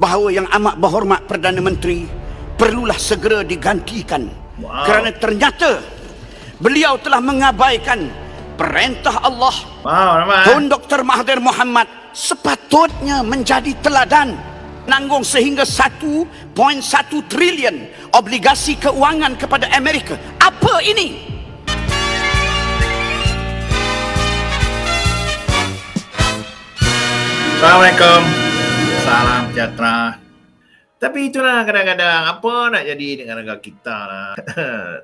bahawa yang amat berhormat Perdana Menteri perlulah segera digantikan. Kerana ternyata beliau telah mengabaikan perintah Allah. Tun Dr. Mahathir Mohamad sepatutnya menjadi teladan, menanggung sehingga 1.1 trilion obligasi keuangan kepada Amerika. Apa ini? Assalamualaikum, salam sejahtera. Tapi itulah kadang-kadang apa nak jadi dengan negara kita lah.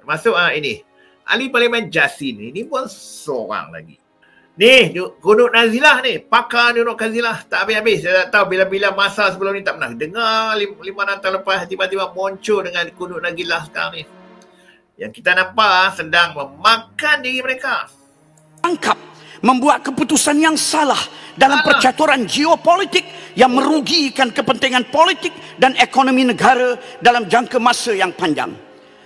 Masuk ini ahli Parlimen Jasin ini pun seorang lagi. Ni Kunut Nazilah ni, pakar Kunut Nazilah tak habis-habis. Saya tak tahu bila-bila masa sebelum ni tak pernah dengar. 5 tahun lepas tiba-tiba muncul dengan Kunut Nazilah sekarang ni. Yang kita nampak sedang memakan diri mereka. Tangkap membuat keputusan yang salah dalam percaturan geopolitik yang merugikan kepentingan politik dan ekonomi negara dalam jangka masa yang panjang.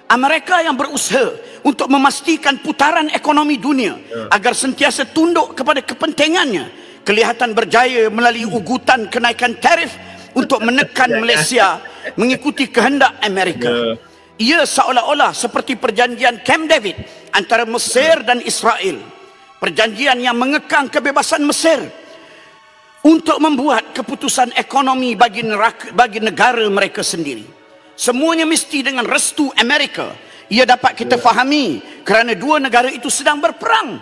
Amerika yang berusaha untuk memastikan putaran ekonomi dunia agar sentiasa tunduk kepada kepentingannya kelihatan berjaya melalui ugutan kenaikan tarif untuk menekan Malaysia mengikuti kehendak Amerika. Ia seolah-olah seperti perjanjian Camp David antara Mesir dan Israel. Perjanjian yang mengekang kebebasan Mesir untuk membuat keputusan ekonomi bagi negara mereka sendiri. Semuanya mesti dengan restu Amerika. Ia dapat kita fahami kerana dua negara itu sedang berperang.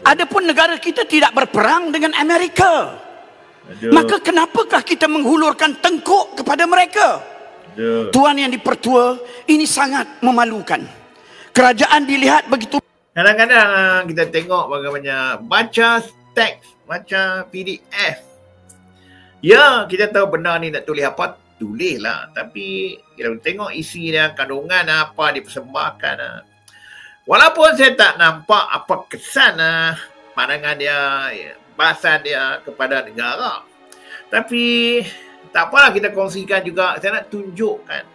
Adapun negara kita tidak berperang dengan Amerika. Maka kenapakah kita menghulurkan tengkuk kepada mereka? Tuan yang dipertua, ini sangat memalukan. Kerajaan dilihat begitu. Kadang-kadang kita tengok bagaimana baca teks, baca PDF. Ya, kita tahu benar ni nak tulis apa, tulislah. Tapi kita tengok isi dia, kandungan apa dipersembahkan. Walaupun saya tak nampak apa kesan pandangan dia, bahasan dia kepada negara. Tapi tak apalah kita kongsikan juga. Saya nak tunjukkan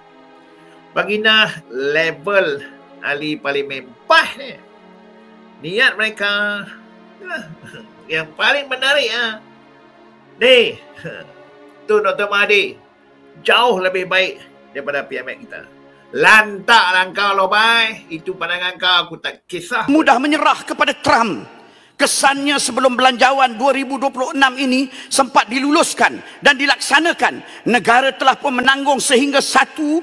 baginda level ahli Parlimen PAS ni. Niat mereka yang paling menarik ni tu Dr. Mahathir jauh lebih baik daripada PMX kita. Lantaklah kau lobai, itu pandangan kau, aku tak kisah. Mudah menyerah kepada Trump. Kesannya sebelum belanjawan 2026 ini sempat diluluskan dan dilaksanakan, negara telah pun menanggung sehingga 1.1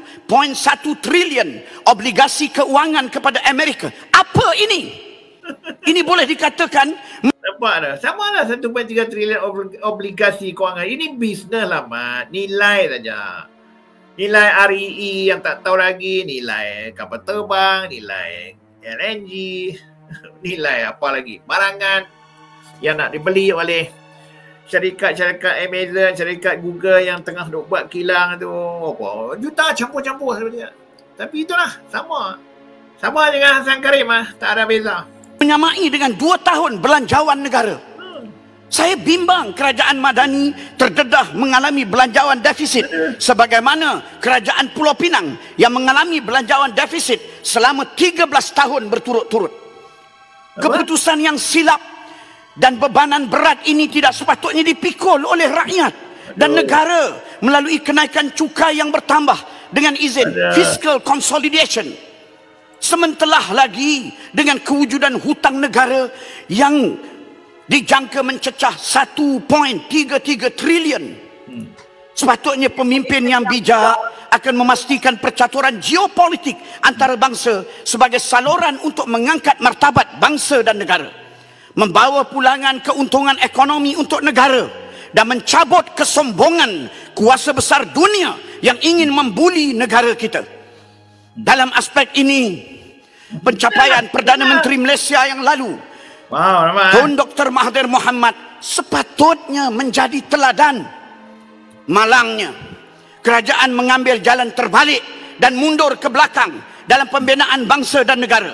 trilion obligasi keuangan kepada Amerika. Apa ini? Ini boleh dikatakan nampak dah. Sama lah 1.3 trilion obligasi kewangan. Ini bisnes lah, Mat. Nilai saja. Nilai REE yang tak tahu lagi. Nilai kapal terbang. Nilai LNG. Nilai apa lagi? Barangan yang nak dibeli oleh syarikat-syarikat Amazon, syarikat Google yang tengah duk buat kilang tu. Apa? Juta campur-campur sebenarnya. Tapi itulah. Sama. Sama dengan Hassan Karim tak ada beza. Menyamai dengan 2 tahun belanjawan negara. Saya bimbang kerajaan Madani terdedah mengalami belanjawan defisit sebagaimana kerajaan Pulau Pinang yang mengalami belanjawan defisit selama 13 tahun berturut-turut. Keputusan yang silap dan bebanan berat ini tidak sepatutnya dipikul oleh rakyat dan negara melalui kenaikan cukai yang bertambah dengan izin fiscal consolidation. Sementara lagi dengan kewujudan hutang negara yang dijangka mencecah 1.33 trilion. Sepatutnya pemimpin yang bijak akan memastikan percaturan geopolitik antara bangsa sebagai saluran untuk mengangkat martabat bangsa dan negara, membawa pulangan keuntungan ekonomi untuk negara dan mencabut kesombongan kuasa besar dunia yang ingin membuli negara kita. Dalam aspek ini, pencapaian Perdana Menteri Malaysia yang lalu, Tun Dr. Mahathir Mohamad sepatutnya menjadi teladan. Malangnya, kerajaan mengambil jalan terbalik dan mundur ke belakang dalam pembinaan bangsa dan negara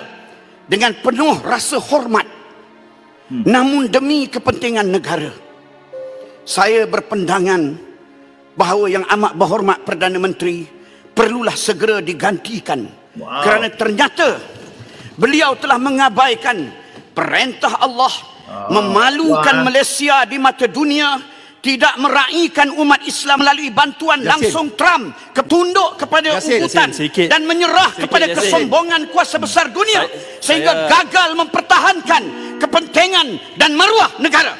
dengan penuh rasa hormat. Namun demi kepentingan negara, saya berpandangan bahawa yang amat berhormat Perdana Menteri perlulah segera digantikan. Kerana ternyata beliau telah mengabaikan perintah Allah, memalukan Malaysia di mata dunia, tidak meraihkan umat Islam melalui bantuan langsung Trump, tunduk kepada utusan dan menyerah kepada kesombongan kuasa besar dunia sehingga gagal mempertahankan kepentingan dan maruah negara.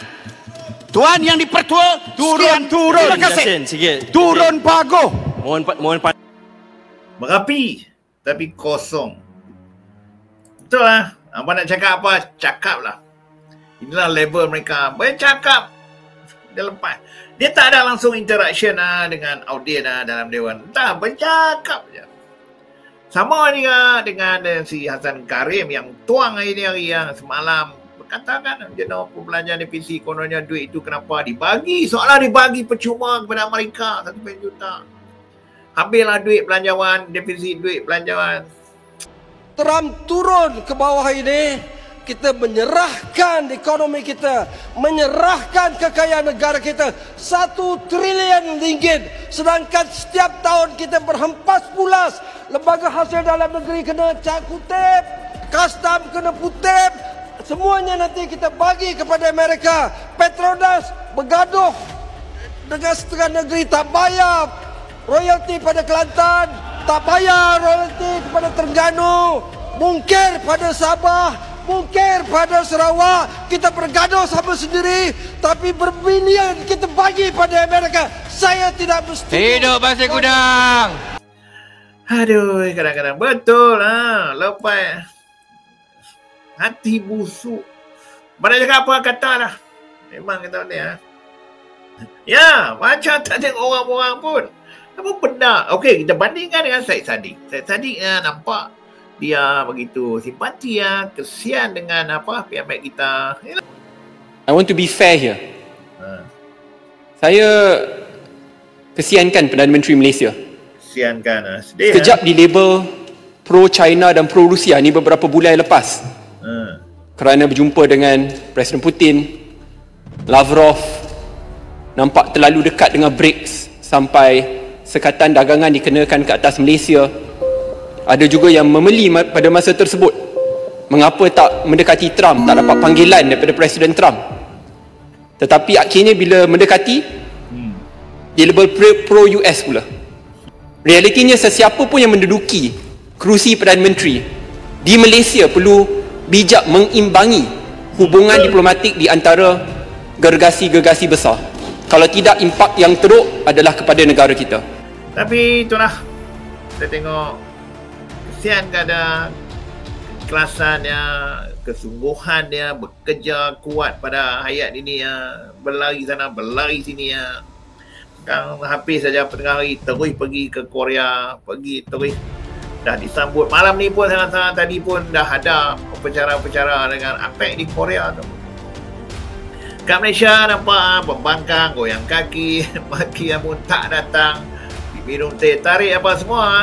Tuan yang dipertua, turun. Terima kasih. Turun pagoh. Mohon Berapi tapi kosong. Betul lah. Abang nak cakap apa? Cakap lah. Inilah level mereka. Bercakap. Dia lepas. Dia tak ada langsung interaction dengan audien dalam Dewan. Entah, bercakap je. Sama juga dengan si Hassan Karim yang tuang hari yang semalam berkatakan jenuh perbelanjaan divisi kononnya duit itu kenapa dibagi. Seolah dibagi percuma kepada Amerika 1 juta. Habislah duit belanjawan, defisit duit belanjawan. Trump turun ke bawah ini, kita menyerahkan ekonomi kita, menyerahkan kekayaan negara kita 1 triliun ringgit. Sedangkan setiap tahun kita berhempas pulas. Lembaga hasil dalam negeri kena cak kutip, custom kena kutip. Semuanya nanti kita bagi kepada Amerika. Petronas bergaduh dengan setengah negeri, tak bayar royalti pada Kelantan, tak bayar royalti kepada Terengganu, mungkir pada Sabah, mungkir pada Sarawak. Kita bergaduh sama sendiri, tapi berbilion kita bagi pada Amerika. Saya tidak bersetuju. Hidup Pasir Gudang. Aduh, kadang-kadang betul lah. Lepas hati busuk. Mana cakap apa kata lah. Memang kata dia. Ya, macam tak tengok orang-orang pun. Apa benda? Okey, kita bandingkan dengan Syed Saddiq. Syed Saddiq nampak dia begitu simpati kesian dengan pihak kita. I want to be fair here. Saya kesiankan Perdana Menteri Malaysia. Kesiankan sedih. Sekejap di label pro-China dan pro-Rusia ni beberapa bulan lepas. Kerana berjumpa dengan Presiden Putin, Lavrov, nampak terlalu dekat dengan BRICS sampai sekatan dagangan dikenakan ke atas Malaysia. Ada juga yang memeli pada masa tersebut. Mengapa tak mendekati Trump, tak dapat panggilan daripada Presiden Trump. Tetapi akhirnya bila mendekati, dia label pro-US pula. Realitinya sesiapa pun yang menduduki kerusi Perdana Menteri di Malaysia perlu bijak mengimbangi hubungan diplomatik di antara gergasi-gergasi besar. Kalau tidak, impak yang teruk adalah kepada negara kita. Tapi itulah, kita tengok kesian keadaan, keikhlasannya, kesungguhannya, bekerja kuat pada hayat ini berlari sana, berlari sini Sekarang habis saja tengah hari, terus pergi ke Korea, terus dah disambut. Malam ni pun sangat-sangat tadi pun dah ada upacara-upacara dengan APEC di Korea tu. Kat Malaysia nampak membangkang, goyang kaki, maki yang pun tak datang, minum teh tarik apa semua.